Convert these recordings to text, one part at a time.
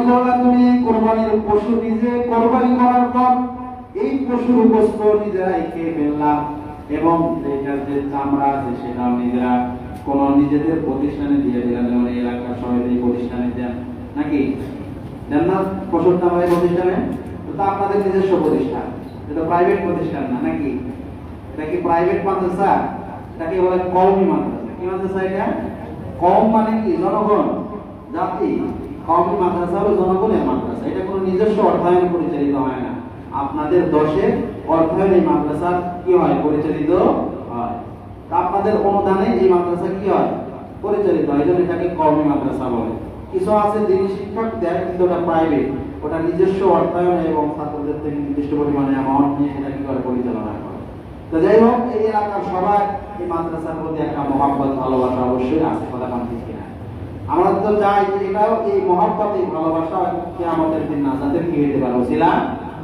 করলা তুমি, কোরবানির পশু নিজে কোরবানি করার পর এই পশুর গোশত নিজেরাই খেয়ে ফেললাম এবং এটার যে চামড়া আছে সেটা নিজেরা কোন নিজেদের প্রতিষ্ঠানে দিয়ে দিলাম, যেমন এলাকার সবাই এই প্রতিষ্ঠানে দেন নাকি দেন না, পশুর চামড়া প্রতিষ্ঠানে, তো আপনাদের নিজস্ব প্রতিষ্ঠান, এটা প্রাইভেট প্রতিষ্ঠান না নাকি? এটা কি প্রাইভেট মাদ্রাসা? এটাকে বলে কওমি মাদ্রাসা। কি মাদ্রাসা এটা? কওম মানে কি? জনগণ, জাতি। কওমি মাদ্রাসা হলো জনগণের মাদ্রাসা। এটা কোনো নিজস্ব অর্থায়নে পরিচালিত হয় না। আপনাদের দশে অর্থায়নে এই মাদ্রাসা কি হয়? পরিচালিত হয়। তা আপনাদের অনুদানে এই মাদ্রাসা কি হয়? পরিচালিত হয়। এজন্য এটাকে কওমি মাদ্রাসা বলে। কিছু আছে যিনি শিক্ষক দেয় কিন্তু ওটা প্রাইভেট, ওটা নিজস্ব অর্থায়নে এবং ছাত্রদের থেকে নির্দিষ্ট পরিমাণে অ্যামাউন্ট নিয়ে সেটা কি করে পরিচালনা করে। তো যাই হোক, এই এলাকার সবাই এই মাদ্রাসার প্রতি একটা মহব্বত ভালোবাসা অবশ্যই আছে, কথা কান ঠিক কিনা? আমরা তো চাই যে এটাও এই মহব্বত এই ভালোবাসা কিয়ামতের দিন নাজাতের কি হইতে পারে, ওসিলা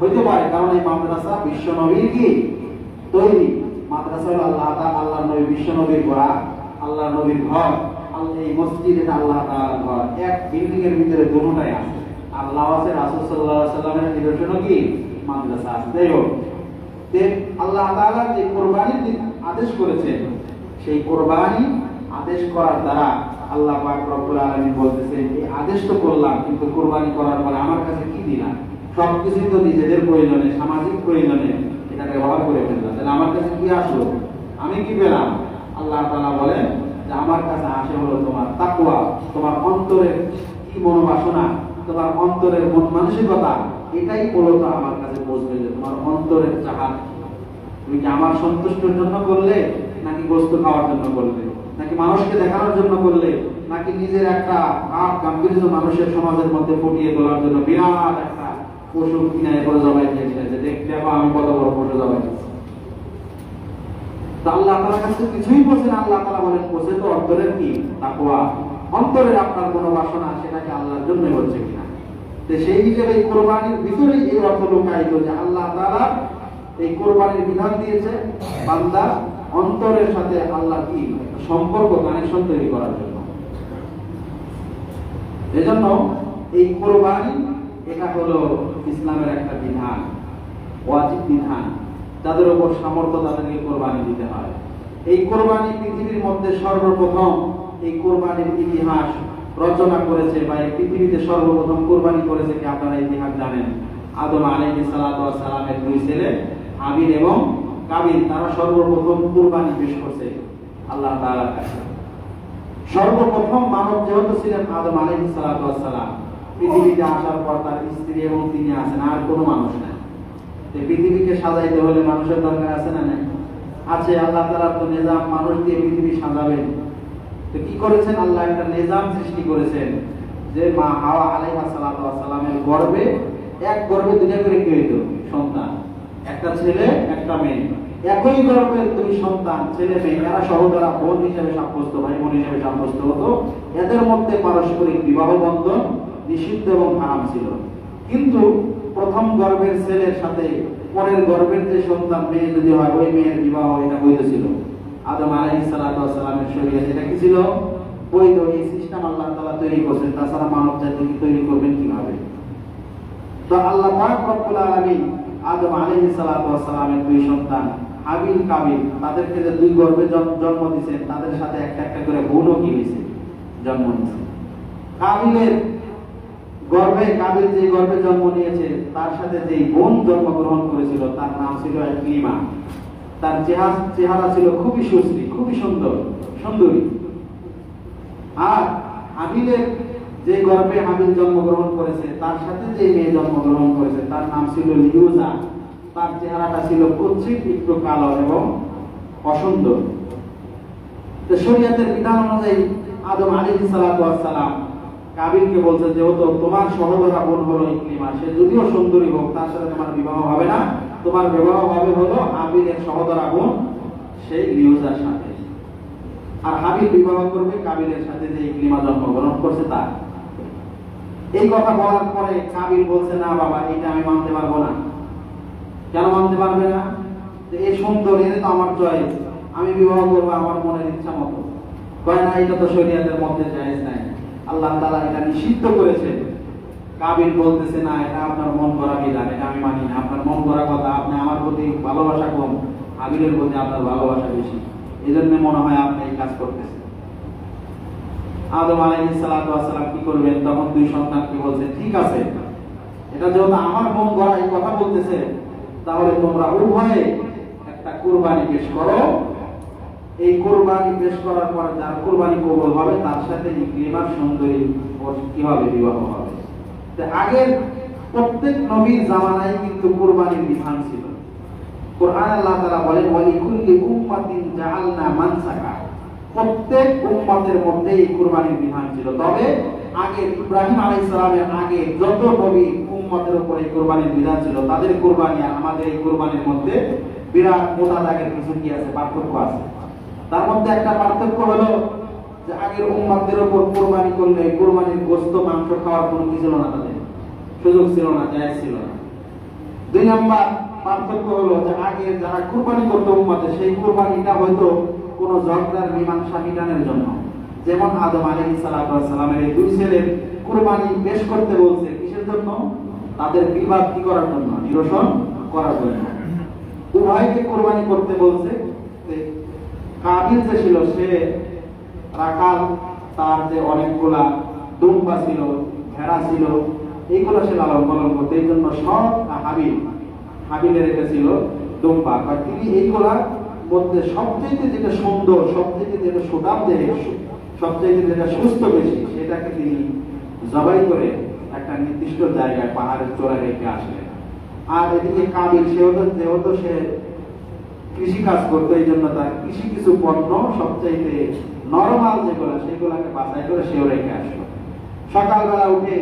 হইতে পারে। কারণ এই মাদ্রাসা বিশ্ব নবীর কি তৈরি মাদ্রাসা হলো আল্লাহর নবী বিশ্ব নবীর গড়া, আল্লাহর নবীর ঘর। এই মসজিদ এটা আল্লাহ তাআলার ঘর। এক বিল্ডিং এর ভিতরে দুটোটাই আছে, আল্লাহ আছে, রাসূল সাল্লাল্লাহু আলাইহি সাল্লামের নিদর্শন কি মাদ্রাসা আছে। যাই হোক, আল্লাহ তাআলা যে কোরবানির আদেশ করেছেন, সেই কোরবানি আদেশ করার দ্বারা আল্লাহ পাক রব্বুল আলামিন বলতেছেন, এই আদেশ তো করলাম কিন্তু কোরবানি করার পরে আমার কাছে কি দিলাম? সবকিছু তো নিজেদের প্রয়োজনে, সামাজিক প্রয়োজনে এটা ব্যবহার করে ফেললাম, তাহলে আমার কাছে কি আসলো? আমি কি পেলাম? আল্লাহ তাআলা বলেন যে আমার কাছে আসে হলো তোমার তাকওয়া, তোমার অন্তরের কি মনোবাসনা, তোমার অন্তরের মন মানসিকতা, এটাই মূলত আমার কাছে পৌঁছবে। যে তোমার অন্তরের চাহাত, তুমি কি আমার সন্তুষ্টির জন্য করলে, নাকি গোশত খাওয়ার জন্য করলে, নাকি মানুষকে দেখানোর জন্য করলে, নাকি নিজের একটা গাম্ভীর্য মানুষের সমাজের মধ্যে ফুটিয়ে তোলার জন্য বিরাট একটা পশু কিনে করে জবাই দিয়েছে, যে দেখো আমি কত বড় পশু জবাই দিয়েছি। আল্লাহ তাআলার কাছে কিছুই বলছেন, আল্লাহ তাআলা বলেন বসে তো অন্তরের কি তাকওয়া, অন্তরের আপনার কোনো বাসনা সেটাকে আল্লাহর জন্য হচ্ছে কিনা। তো সেই হিসেবে এই কোরবানির ভিতরে এই অর্থ লুকায়িত যে আল্লাহ তাআলা এই কোরবানির বিধান দিয়েছে বান্দা অন্তরের সাথে আল্লাহ কি সম্পর্ক, কানেকশন তৈরি করার জন্য। এজন্য এই কোরবানি এটা হলো ইসলামের একটা বিধান, ওয়াজিব বিধান। যাদের উপর সামর্থ্য তাদেরকে কোরবানি দিতে হয়। এই কোরবানি পৃথিবীর মধ্যে সর্বপ্রথম এই কোরবানির ইতিহাস রচনা করেছে বা এই পৃথিবীতে সর্বপ্রথম কোরবানি করেছে কি আপনারা ইতিহাস জানেন? আদম আলাইহিস সালাতু ওয়াস সালামের দুই ছেলে হাবিল এবং কাবিল, তারা সর্বপ্রথম কোরবানি পেশ করছে আল্লাহ তাআলার কাছে। সর্বপ্রথম মানব যেহেতু ছিলেন আদম আলাইহিস সালাতু ওয়াস সালাম, পৃথিবীতে আসার পর তার স্ত্রী এবং তিনি আছেন, আর কোনো মানুষ নাই। এই পৃথিবীকে সাজাইতে হলে মানুষের দরকার আছে না নাই? আছে। আল্লাহ তাআলা তো নিজাম মানুষ দিয়ে পৃথিবী সাজাবেন, তো কি করেছেন? আল্লাহ একটা নিজাম সৃষ্টি করেছেন যে মা হাওয়া আলাইহিস সালাতু ওয়াস সালামের গর্ভে, এক গর্ভে দুইটা করে কি হইতো? সন্তান, একটা ছেলে একটা মেয়ে। একই গর্ভের দুই সন্তান, ছেলে মেয়ে, এরা সহোদরা বোন হিসেবে সাব্যস্ত, ভাই বোন হিসেবে সাব্যস্ত হতো। এদের মধ্যে পারস্পরিক বিবাহ বন্ধন নিষিদ্ধ এবং হারাম ছিল। কিন্তু প্রথম গর্ভের ছেলের সাথে পরের গর্ভের যে সন্তান মেয়ে যদি হয়, ওই মেয়ের বিবাহ এটা বৈধ ছিল। আদম আলাইহিস সালাতু ওয়াস সালামের শরীয়তে এটা কি ছিল? বৈধ। এই সিস্টেম আল্লাহ তাআলা তৈরি করেছেন, তাছাড়া মানব জাতিকে তৈরি করবেন কিভাবে? তো আল্লাহ পাক রব্বুল আলামিন আদম আলাইহিস সালাতু ওয়াস সালামের দুই সন্তান হাবিল কাবিল, তাদেরকে যে দুই গর্ভে জন্ম দিয়েছেন, তাদের সাথে একটা একটা করে বোনও কি হয়েছে? জন্ম নিয়েছে। কাবিলের গর্ভে, কাবিল যে গর্ভে জন্ম নিয়েছে তার সাথে যে বোন জন্মগ্রহণ করেছিল তার নাম ছিল ইকলিমা। তার চেহারা ছিল খুবই সুশ্রী, খুবই সুন্দরী। আর হাবিলের যে গর্ভে হাবিল জন্মগ্রহণ করেছে তার সাথে যে মেয়ে জন্মগ্রহণ করেছে তার নাম ছিল লিউজা। তার চেহারাটা ছিল কুৎসিত, একটু কালো এবং অসুন্দর। তো শরীয়তের বিধান অনুযায়ী আদম আলাইহিস সালাতু ওয়াস সালাম কাবিলকে বলছে যে ও তো তোমার সহোদরা বোন হলো ইকলিমা, সে যদিও সুন্দরী হোক তার সাথে তোমার বিবাহ হবে না, তোমার বিবাহ হবে হলো হাবিলের সহোদরা বোন সেই লিউজার সাথে। আর হাবিল বিবাহ করবে কাবিলের সাথে যে ইকলিমা জন্মগ্রহণ করছে তার। এই কথা বলার পরে কাবিল বলছে, না বাবা, এটা আমি মানতে পারবো না। কেন মানতে পারবে না? যে এই সুন্দর, এটা তো আমার চয়েস, আমি বিবাহ করবো আমার মনের ইচ্ছা মতো। কয় না, এটা তো শরীয়তের মধ্যে জায়েজ নাই, আল্লাহ তাআলা এটা নিষিদ্ধ করেছে। কাবিল বলতেছে না এটা আপনার মন গড়া বিধান, এটা আমি মানি না, আপনার মন গড়া কথা, আপনি আমার প্রতি ভালোবাসা কম, হাবিলের প্রতি আপনার ভালোবাসা বেশি, এই জন্য মনে হয় আপনি এই কাজ করতেছেন। আদম আলাইহিস সালাতু ওয়াস সালাম কি করবেন? তখন দুই সন্তানকে বলছে ঠিক আছে, এটা যেহেতু আমার মন গড়া এই কথা বলতেছে, তাহলে তোমরা উভয়ে একটা কুরবানি পেশ করো। এই কুরবানি পেশ করার পর যার কুরবানি কবুল হবে তার সাথে ইকরিমার সুন্দরী কি হবে? বিবাহ হবে। আগের প্রত্যেক নবীর জামানায় কিন্তু কুরবানির বিধান ছিল। কোরআনে আল্লাহ তাআলা বলেন ওয়ালিকুল্লি উম্মাতিন জাআলনা মানসাকা, প্রত্যেক উম্মতের মধ্যে এই কুরবানির বিধান ছিল। তবে আগে ইব্রাহিম আলাইহিস সালামের আগে যত নবী উম্মতের উপর এই কুরবানির বিধান ছিল, তাদের কুরবানি আর আমাদের এই কুরবানির মধ্যে বিরাট মোটা দাগের কিছু কি আছে? পার্থক্য আছে। তার মধ্যে একটা পার্থক্য হলো যে আগের উম্মতদের উপর কুরবানি করলে কুরবানির গোশত মাংস খাওয়ার কোনো কি ছিল না, তাদের সুযোগ ছিল না, জায়েজ ছিল না। দুই নাম্বার পার্থক্য হলো যে আগে যারা কুরবানি করতো উম্মতে, সেই কুরবানিটা হয়তো কোনো ঝগড়ার মীমাংসা মিটানোর জন্য, যেমন আদম আলাইহিস সালাতু ওয়াস সালামের এই দুই ছেলের কুরবানি পেশ করতে বলছে কিসের জন্য? তাদের বিবাদ কি করার জন্য? নিরসন করার জন্য। উভয়কে কুরবানি করতে বলছে। কাবিল যে ছিল সে রাখাল, তার যে অনেকগুলা দুম্বা ছিল, ভেড়া ছিল, এইগুলো সে লালন পালন করতে, এই জন্য সব হাবিলের এটা ছিল দুম্বা। তিনি এইগুলা মধ্যে সবচেয়ে যেটা সুন্দর, সবচেয়ে যেটা সুঠাম দেহে, সবচেয়ে যেটা সুস্থ বেশি, সেটাকে তিনি জবাই করে একটা নির্দিষ্ট জায়গায় পাহাড়ের চূড়ায় রেখে আসলেন। আর এদিকে কাবিল যেহেতু সে কৃষি কাজ করতো, এই জন্য তার কৃষি কিছু পণ্য সবচাইতে নরমাল যেগুলো, সেগুলোকে বাছাই করে সেও রেখে আসলো। সকালবেলা উঠে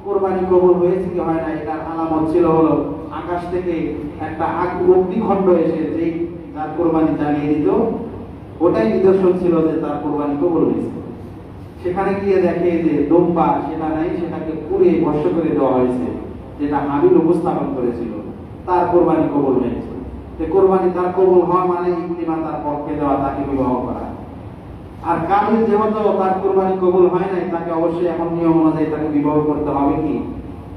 কোরবানি কবুল হয়েছে কি হয় না, এটার আলামত ছিল হলো আকাশ থেকে একটা অগ্নিখণ্ড এসে যেই তার কোরবানি জ্বালিয়ে দিত, ওটাই নিদর্শন ছিল যে তার কোরবানি কবুল হয়েছে। সেখানে গিয়ে দেখে যে দুম্বা সেটা নাই, সেটাকে পুড়ে ভস্ম করে দেওয়া হয়েছে, যেটা হাবিল উপস্থাপন করেছিল, তার কোরবানি কবুল হয়েছে। কোরবানি তার কবুল হওয়া মানে ইকরিমা তার পক্ষে দেওয়া, তাকে বিবাহ করা। আর কাবিল যেহেতু তার কোরবানি কবুল হয় নাই, তাকে অবশ্যই এখন নিয়ম অনুযায়ী তাকে বিবাহ করতে হবে কি?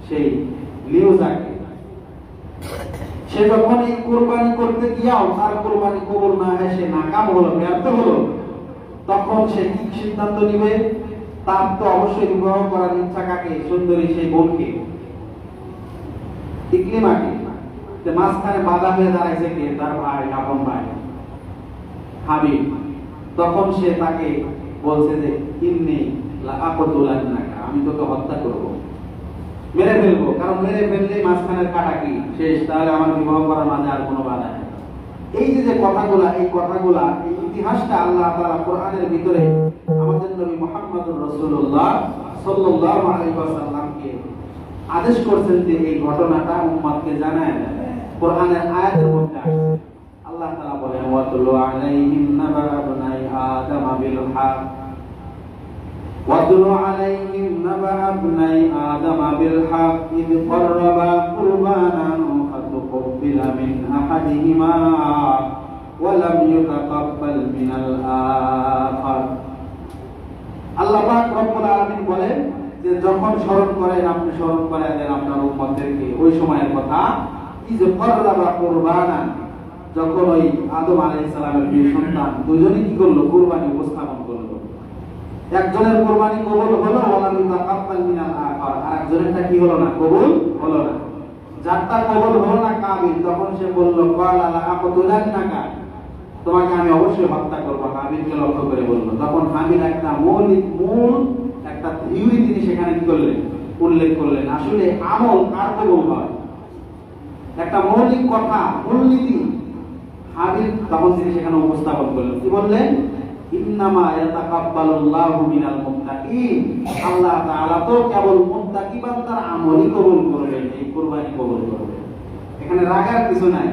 সেই লিউজাকে। সে যখন এই কোরবানি করতে গিয়াও তার কোরবানি কবুল না হয়, সে নাকাম হলো, ব্যর্থ হলো, তখন সে কি সিদ্ধান্ত নিবে? তার তো অবশ্যই বিবাহ করার ইচ্ছা কাকে? সুন্দরী সেই বোনকে, ইকরিমাকে। মাঝখানে বাধা হয়ে দাঁড়াইছে কে? তার ভাই, আপন ভাই হাবিব। তখন সে তাকে বলছে যে ইন্নী লাআকতুলান্নাকা, আমি তোকে হত্যা করব, মেরে ফেলবো, কারণ মেরে ফেললে মাঝখানের কাটা কি শেষ, তাহলে আমার বিবাহ করার মাঝে আর কোনো বাধা নেই। এই যে কথাগুলা, এই কথাগুলা, এই ইতিহাসটা আল্লাহ তাআলা কোরআনের ভিতরে আমাদের নবী মুহাম্মদুর রাসূলুল্লাহ সাল্লাল্লাহু আলাইহি ওয়াসাল্লামকে আদেশ করছেন যে এই ঘটনাটা উম্মতকে জানায় দেন। কোরআনের আয়াতের মধ্যে আল্লাহ তাআলা বলেন ওয়াতুলু আলাইহিম নাবা ইবনাই আদম বিল হক, ওয়াতুলু আলাইহিম নাবা ইবনাই আদম বিল হক ইদ ক্বাররাবা কুরবানান ফাতুকবিলা মিন আহাদিহিমা ওয়া লাম ইউতাকাব্বাল মিনাল আখার। আল্লাহ পাক রব্বুল আলামিন বলেন যে যখন স্মরণ করেন, আপনি স্মরণ করে দেন আপনার উম্মতদেরকে ওই সময়ের কথা, ইদ ক্বাররাবা কুরবানান, যখন ওই আদম আলাইহিস সালামের দুই সন্তান দুজনেই কি করলো? কুরবানি উপস্থাপন করলো। একজনের কুরবানি কবুল হলো, ওয়ালাম ইউতাকাব্বাল মিনাল আখার, আর একজনেরটা কি হলো না? কবুল হলো না। যারটা কবুল হলো না কাবিল, তখন সে বলল ক্বালা লাআকতুলান্নাকা, তোমাকে আমি অবশ্যই হত্যা করব। হাবিলকে লক্ষ্য করে বলল। তখন হাবিল একটা মূল একটা থিওরি তিনি সেখানে কি করলেন? উল্লেখ করলেন। আসলে আমল কার কবুল হয়, একটা মৌলিক কথা, মূলনীতি হাবিল তখন তিনি সেখানে উপস্থাপন করলেন। কি বললেন? ইন্নামা ইয়াতাকাব্বালুল্লাহু মিনাল মুত্তাকিন, আল্লাহ তাআলা তো কেবল মুত্তাকি বান্দার আমলই কবুল করবেন, এই কুরবানি কবুল করবেন। এখানে রাগার কিছু নাই।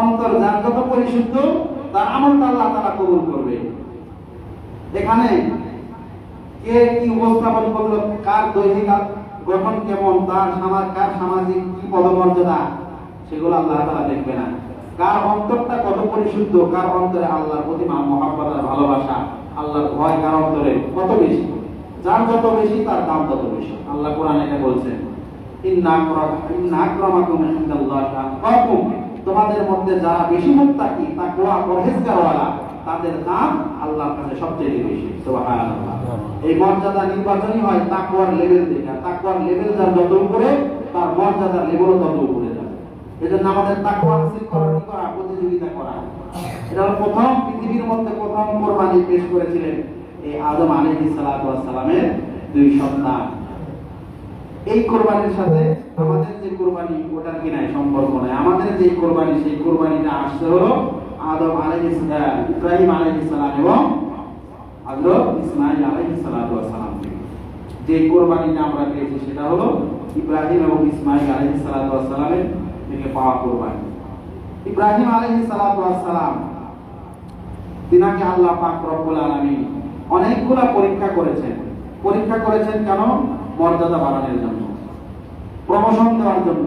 অন্তর যার যত পরিশুদ্ধ, তার আমলটা আল্লাহ তাআলা কবুল করবে। এখানে কে কি উপস্থাপন করলো, কার দৈহিক গঠন কেমন, তার সামাজিক কি পদমর্যাদা, সেগুলো আল্লাহ তাআলা দেখবে না। কার অন্তরটা কত পরিশুদ্ধ, কার অন্তরে আল্লাহর প্রতি মহব্বত আর ভালোবাসা, আল্লাহর ভয় কার অন্তরে কত বেশি, যার যত বেশি তার দাম তত বেশি। আল্লাহ কোরআনে এটা বলছেন, ইন্না আক্রামাকুম ইনদাল্লাহি আতকাকুম, তোমাদের মধ্যে যারা বেশি মুত্তাকি, তাকওয়া পরহেজগারওয়ালা, তাদের দাম আল্লাহর কাছে সবচেয়ে বেশি। সুবহানাল্লাহ। এই মর্যাদা নির্বাচনই হয় তাকওয়ার লেভেল থেকে। তাকওয়ার লেভেল যার যত উপরে, তার মর্যাদার লেভেলও তত উপরে যাবে। এজন্য আমাদের তাকওয়া হাসিল করা প্রতিযোগিতা করা। এটা হলো প্রথম পৃথিবীর মধ্যে প্রথম কোরবানি পেশ করেছিলেন এই আদম আলাইহিস সালাতু ওয়াস সালামের দুই সন্তান। এই কোরবানির সাথে আমাদের যে কোরবানি ওটার কি নাই সম্পর্ক নাই। আমাদের যে কোরবানি, সেই কোরবানিটা আসছে হলো আদম আলাইহিস সালাম, ইব্রাহিম আলাইহিস সালাম এবং হযরত ইসমাঈল আলাইহিস সালাতু ওয়াস সালাম। যে কোরবানিটা আমরা পেয়েছি সেটা হলো ইব্রাহিম এবং ইসমাঈল আলাইহিস সালাতু ওয়াস সালামের থেকে পাওয়া কোরবানি। ইব্রাহিম আলাইহিস সালাতু ওয়াস সালাম, তিনাকে আল্লাহ পাক রব্বুল আলামিন অনেকগুলা পরীক্ষা করেছেন। পরীক্ষা করেছেন কেন? মর্যাদা বাড়ানোর জন্য, প্রমোশন দেওয়ার জন্য।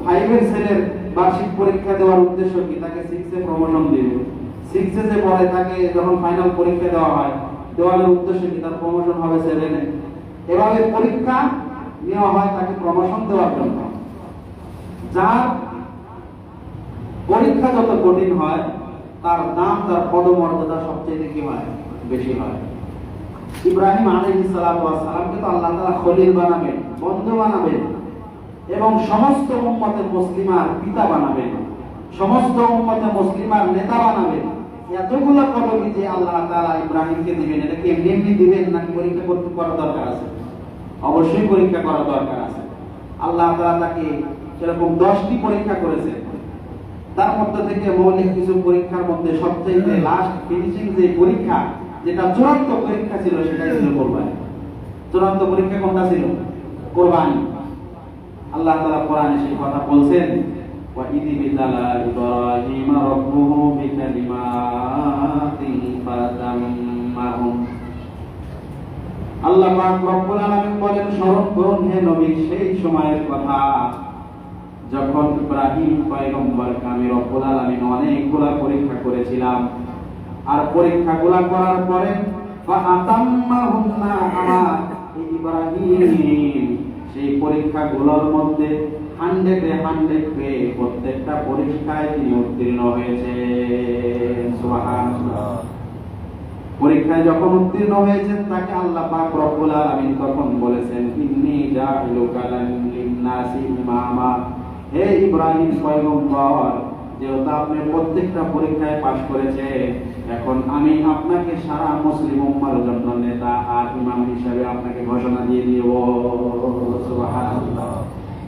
5 এর ছেলের বার্ষিক পরীক্ষা দেওয়ার উদ্দেশ্য কি? তাকে 6 এ প্রমোশন দিবে। 6 এ যে পরে তাকে যখন ফাইনাল পরীক্ষা দেওয়া হয়, দেওয়ার উদ্দেশ্য কি? তার প্রমোশন হবে 7 এ। এভাবে পরীক্ষা নেওয়া হয় তাকে প্রমোশন দেওয়ার জন্য। যার পরীক্ষা যত কঠিন হয়, তার দাম, তার পদমর্যাদা সবচেয়ে কি হয়? বেশি হয়। ইব্রাহিম আলাইহিস সালাতু ওয়াস সালামকে তো আল্লাহ তাআলা খলিল বানাবেন, বন্ধু বানাবেন এবং সমস্ত উম্মতে মুসলিমার পিতা বানাবেন, সমস্ত উম্মতে মুসলিমার নেতা বানাবেন। এতগুলো পদবি যে আল্লাহ তাআলা ইব্রাহিমকে দিবেন, এটা কি এমনি এমনি দিবেন নাকি পরীক্ষা করতে করার দরকার আছে? অবশ্যই পরীক্ষা করার দরকার আছে। আল্লাহ তাআলা তাকে সেরকম 10টি পরীক্ষা করেছেন। তার মধ্যে থেকে মৌলিক কিছু পরীক্ষার মধ্যে সবচেয়ে লাস্ট ফিনিশিং যে পরীক্ষা, যেটা চূড়ান্ত পরীক্ষা ছিল, সেটাই ছিল কোরবানি। চূড়ান্ত পরীক্ষা কোনটা ছিল? কোরবানি। আল্লাহ তাআলা কোরআনে সেই কথা বলছেন, ওয়া ইযি বিতালা ইব্রাহিম রাব্বুহু বিকালিমাতিন ফাতাম্মাহুম। আল্লাহ পাক রব্বুল আলামিন বলেন, স্মরণ করুন হে নবী সেই সময়ের কথা যখন ইব্রাহিম পয়গম্বরকে আমি রব্বুল আলামিন অনেকগুলা পরীক্ষা করেছিলাম। আর পরীক্ষাগুলা করার পরে ফাআতাম্মাহুন্না, আমার ইব্রাহিম সেই পরীক্ষাগুলোর মধ্যে 100 পেয়ে প্রত্যেকটা পরীক্ষায় তিনি উত্তীর্ণ হয়েছেন। সুবহানাল্লাহ। পরীক্ষায় যখন উত্তীর্ণ হয়েছেন, তাকে আল্লাহ পাক রব্বুল আলামিন তখন বলেছেন, ইন্নী জাইলুকা লিন-নাসি ইমামা। হে ইব্রাহিম পয়গম্বর, যেহেতু আপনি প্রত্যেকটা পরীক্ষায় পাশ করেছে, এখন আমি আপনাকে সারা মুসলিম উম্মার জন্য নেতা আর ইমাম হিসেবে আপনাকে ঘোষণা দিয়ে দিব। সুবহানাল্লাহ।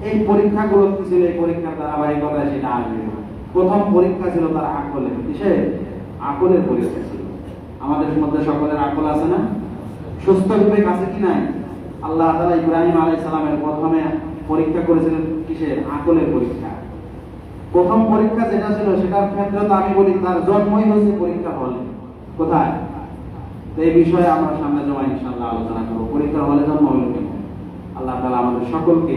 এই পরীক্ষাগুলো কি ছিল? এই পরীক্ষার ধারাবাহিকতা সেটা আসবে। প্রথম পরীক্ষা ছিল তার আকলের। কিসের? আকলের পরীক্ষা ছিল। আমাদের মধ্যে সকলের আকল আছে না? সুস্থ বিবেক আছে কি নাই? আল্লাহ তাআলা ইব্রাহিম আলাইহিস সালামের প্রথমে পরীক্ষা করেছিলেন কিসের? আকলের পরীক্ষা। প্রথম পরীক্ষা যেটা ছিল, সেটার ক্ষেত্রে তো আমি বলি তার জন্মই হয়েছে পরীক্ষা হলে। কোথায়? তো এই বিষয়ে আমরা সামনে জমা ইনশাআল্লাহ আলোচনা করব। পরীক্ষা হলে জন্ম হলো কেন? আল্লাহ তাআলা আমাদের সকলকে